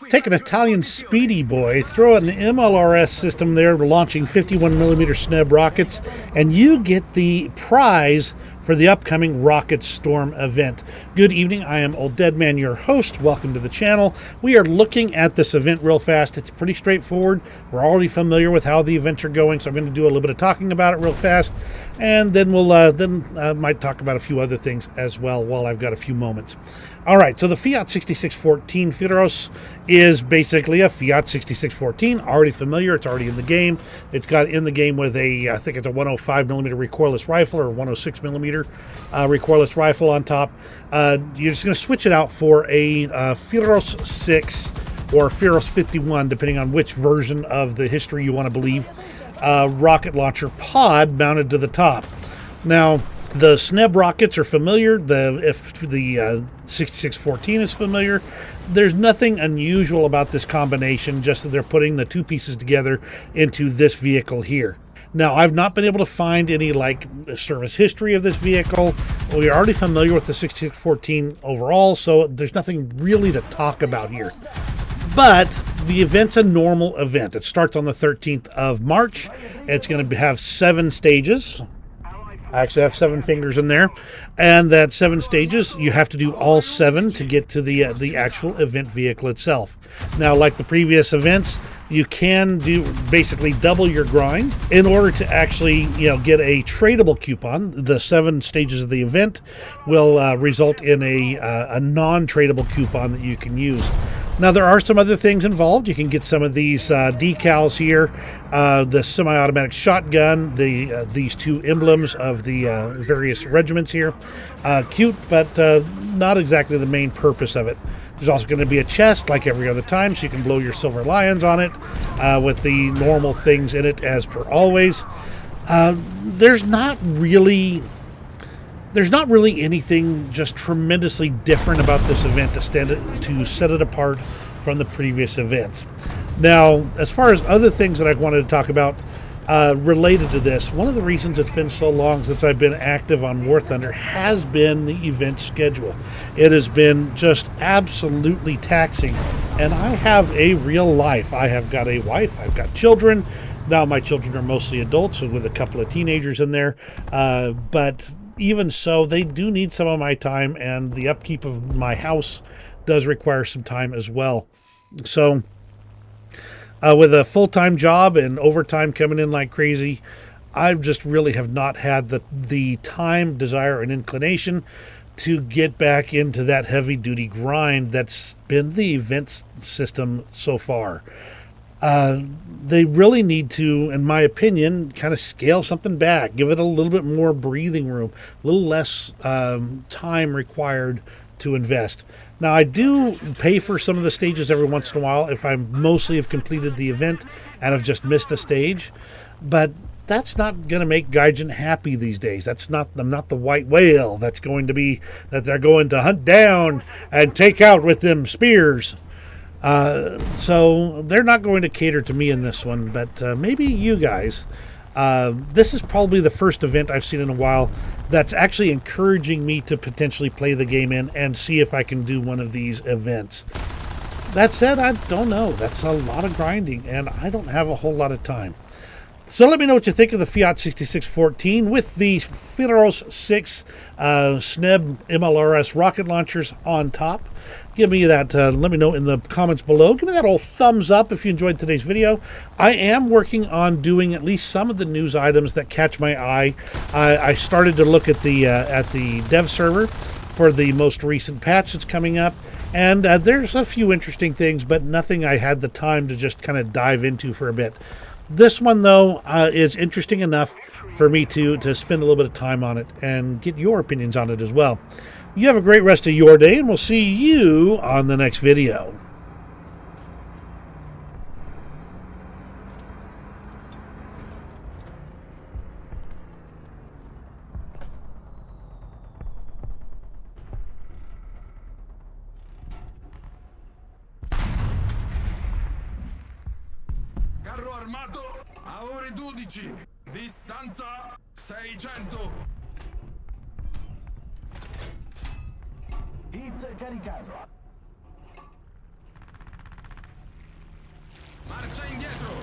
Take an Italian Speedy Boy, throw an MLRS system there, launching 51mm SNEB rockets, and you get the prize for the upcoming Rocket Storm event. Good evening, I am Old Dead Man, your host. Welcome to the channel. We are looking at this event real fast. It's pretty straightforward. We're already familiar with how the events are going, so I'm going to do a little bit of talking about it real fast, and then we'll might talk about a few other things as well while I've got a few moments. All right, so the FIAT 6614 FIROS is basically a FIAT 6614, already familiar. It's already in the game. It's got in the game with a, I think it's a 105mm recoilless rifle or 106mm recoilless rifle on top. You're just going to switch it out for a FIROS 6 or FIROS 51, depending on which version of the history you want to believe, rocket launcher pod mounted to the top. Now, the SNEB rockets are familiar. If the 6614 is familiar, there's nothing unusual about this combination, just that they're putting the two pieces together into this vehicle here. Now, I've not been able to find any service history of this vehicle. We're already familiar with the 6614 overall, so there's nothing really to talk about here. But the event's a normal event. It starts on the 13th of March. It's going to have 7 stages. I actually have 7 fingers in there, and that 7 stages, you have to do all 7 to get to the actual event vehicle itself. Now, like the previous events, you can do basically double your grind in order to actually, get a tradable coupon. The 7 stages of the event will result in a non-tradable coupon that you can use. Now, there are some other things involved. You can get some of these decals here, the semi-automatic shotgun, these 2 emblems of the various regiments here. Cute, but not exactly the main purpose of it. There's also going to be a chest, like every other time, so you can blow your silver lions on it with the normal things in it, as per always. There's not really anything just tremendously different about this event to set it apart from the previous events. Now, as far as other things that I wanted to talk about related to this, one of the reasons it's been so long since I've been active on War Thunder has been the event schedule. It has been just absolutely taxing, and I have a real life. I have got a wife, I've got children. Now, my children are mostly adults with a couple of teenagers in there, but even so, they do need some of my time, and the upkeep of my house does require some time as well. So, with a full-time job and overtime coming in like crazy, I just really have not had the time, desire, and inclination to get back into that heavy-duty grind that's been the event system so far. They really need to, in my opinion, kind of scale something back, give it a little bit more breathing room, a little less time required to invest. Now, I do pay for some of the stages every once in a while if I mostly have completed the event and have just missed a stage, but that's not going to make Gaijin happy these days. I'm not the white whale that they're going to hunt down and take out with them spears. So they're not going to cater to me in this one, but maybe you guys. This is probably the first event I've seen in a while that's actually encouraging me to potentially play the game in and see if I can do one of these events. That said, I don't know. That's a lot of grinding, and I don't have a whole lot of time. So let me know what you think of the FIAT 6614 with the FIROS 6 SNEB MLRS rocket launchers on top. Give me that, let me know in the comments below. Give me that old thumbs up if you enjoyed today's video. I am working on doing at least some of the news items that catch my eye. I started to look at the dev server for the most recent patch that's coming up. And there's a few interesting things, but nothing I had the time to just kind of dive into for a bit. This one, though, is interesting enough for me to spend a little bit of time on it and get your opinions on it as well. You have a great rest of your day, and we'll see you on the next video. Carro armato a ore 12, distanza 600. Hit caricato. Marcia indietro.